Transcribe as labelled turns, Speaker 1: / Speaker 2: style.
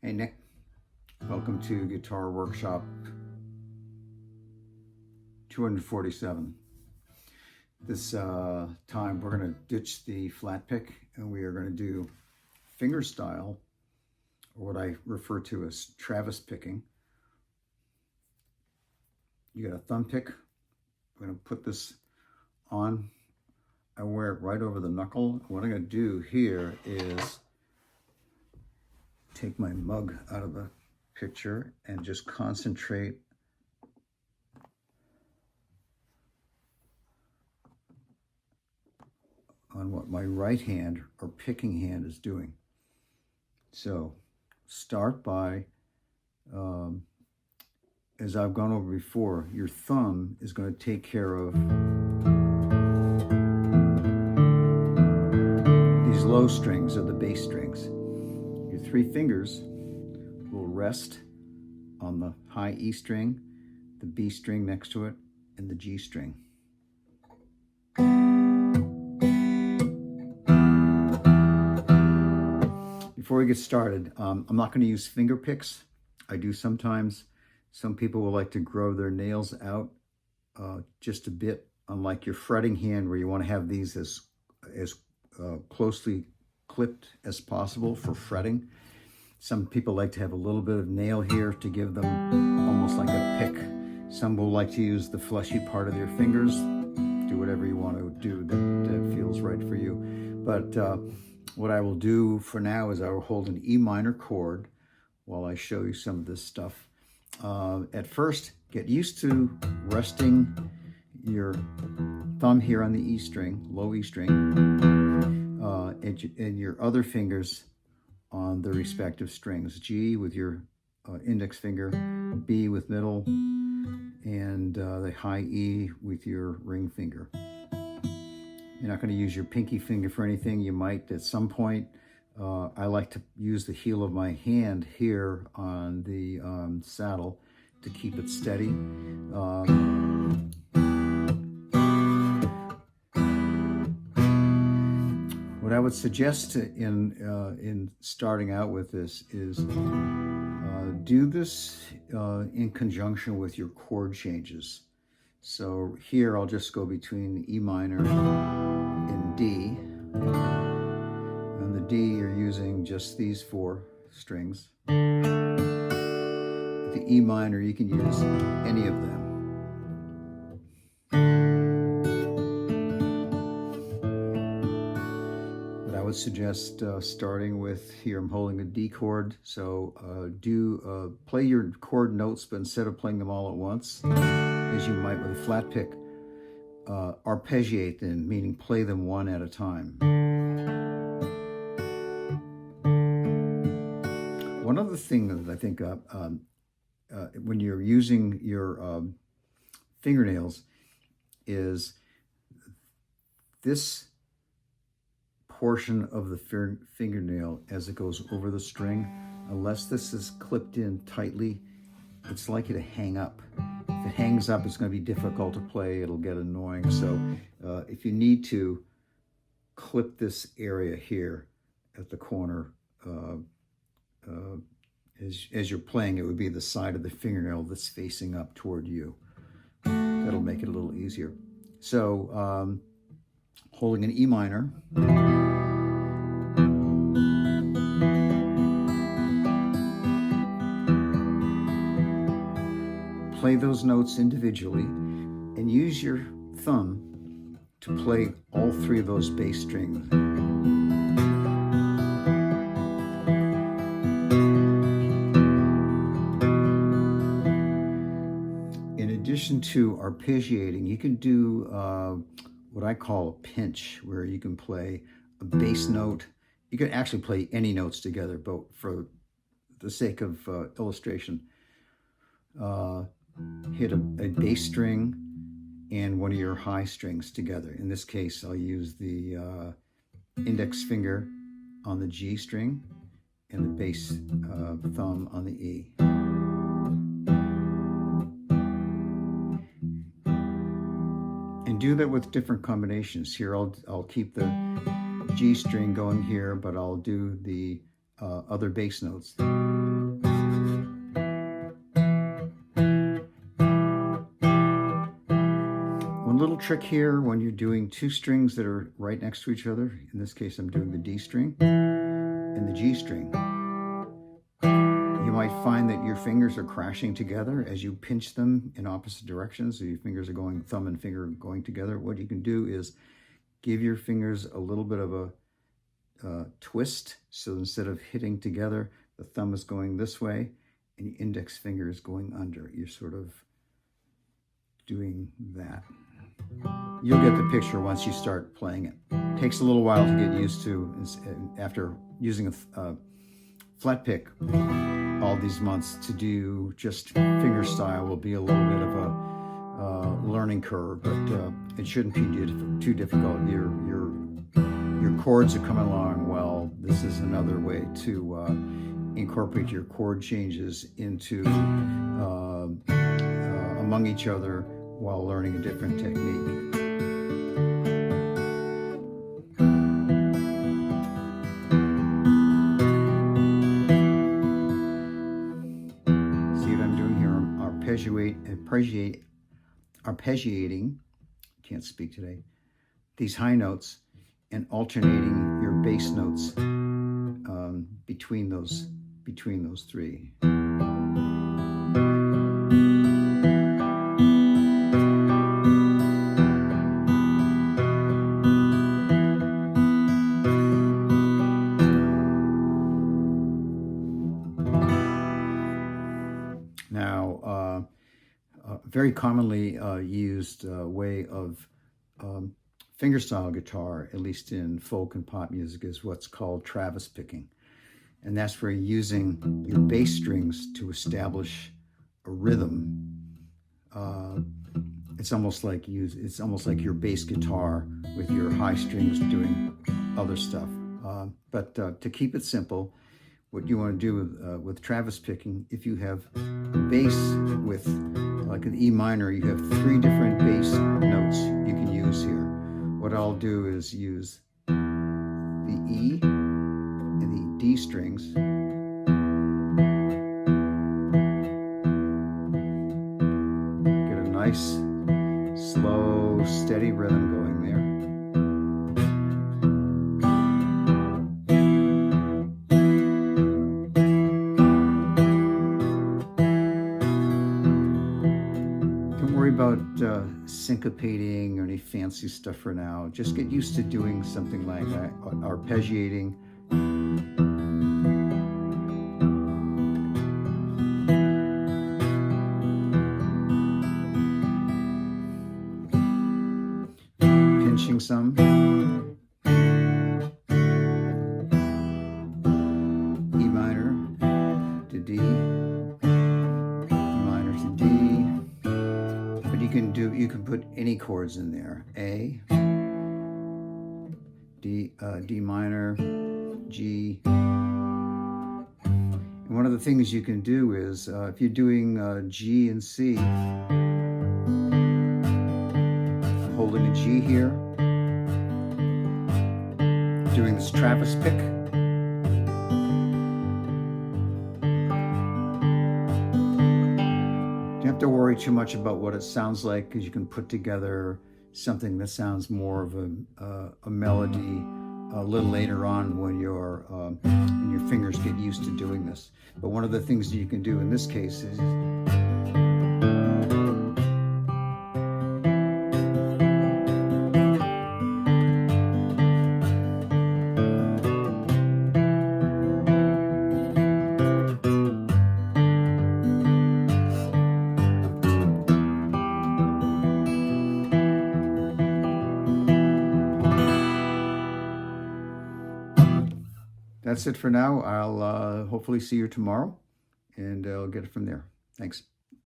Speaker 1: Hey Nick, welcome to Guitar Workshop 247. This time we're going to ditch the flat pick and we are going to do fingerstyle, or what I refer to as Travis picking. You got a thumb pick. I'm going to put this on. I wear it right over the knuckle. What I'm going to do here is take my mug out of the picture and just concentrate on what my right hand or picking hand is doing. So start by, as I've gone over before, your thumb is going to take care of these low strings or the bass strings. Your three fingers will rest on the high E string, the B string next to it, and the G string. Before we get started, I'm not going to use finger picks. I do sometimes. Some people will like to grow their nails out just a bit, unlike your fretting hand where you want to have these as closely clipped as possible for fretting. Some people like to have a little bit of nail here to give them almost like a pick. Some will like to use the fleshy part of their fingers. Do whatever you want to do that feels right for you. But what I will do for now is I will hold an E minor chord while I show you some of this stuff. At first, get used to resting your thumb here on the E string, low E string, and your other fingers on the respective strings. G with your index finger, B with middle, and the high E with your ring finger. You're not going to use your pinky finger for anything. You might at some point. I like to use the heel of my hand here on the saddle to keep it steady. What I would suggest in starting out with this is do this in conjunction with your chord changes. So here I'll just go between E minor and D. On the D you're using just these four strings. The E minor you can use any of them. I would suggest starting with, here I'm holding a D chord, so play your chord notes, but instead of playing them all at once, as you might with a flat pick, arpeggiate them, meaning play them one at a time. One other thing that I think when you're using your fingernails is this portion of the fingernail as it goes over the string, unless this is clipped in tightly, it's likely to hang up. If it hangs up, it's going to be difficult to play. It'll get annoying. So if you need to clip this area here at the corner, as you're playing, it would be the side of the fingernail that's facing up toward you. That'll make it a little easier. So holding an E minor, play those notes individually and use your thumb to play all three of those bass strings. In addition to arpeggiating, you can do what I call a pinch, where you can play a bass note. You can actually play any notes together, but for the sake of illustration, hit a bass string and one of your high strings together. In this case, I'll use the index finger on the G string and the bass thumb on the E. And do that with different combinations. Here I'll keep the G string going here, but I'll do the other bass notes. trick here when you're doing two strings that are right next to each other. In this case, I'm doing the D string and the G string. You might find that your fingers are crashing together as you pinch them in opposite directions. So your fingers are going, thumb and finger going together. What you can do is give your fingers a little bit of a twist. So instead of hitting together, the thumb is going this way and the index finger is going under. You're sort of doing that. You'll get the picture once you start playing it. It takes a little while to get used to. After using a flat pick all these months, to do just finger style will be a little bit of a learning curve, but it shouldn't be too difficult. Your chords are coming along well. This is another way to incorporate your chord changes into among each other while learning a different technique. See what I'm doing here? I'm arpeggiating, can't speak today, these high notes and alternating your bass notes between those three. Now, very commonly used way of fingerstyle guitar, at least in folk and pop music, is what's called Travis picking. And that's where you're using your bass strings to establish a rhythm. It's almost like your bass guitar with your high strings doing other stuff. But to keep it simple, what you want to do with Travis picking, if you have bass with like an E minor, you have three different bass notes you can use here. What I'll do is use the E and the D strings, get a nice, slow, steady rhythm going there. About syncopating or any fancy stuff for now. Just get used to doing something like that, arpeggiating. Pinching some. E minor to D. You can put any chords in there. A, D minor, G. And one of the things you can do is, if you're doing G and C, holding a G here, doing this Travis pick, to worry too much about what it sounds like, because you can put together something that sounds more of a melody a little later on when your fingers get used to doing this. But one of the things that you can do in this case is that's it for now. I'll hopefully see you tomorrow, and I'll get it from there. Thanks.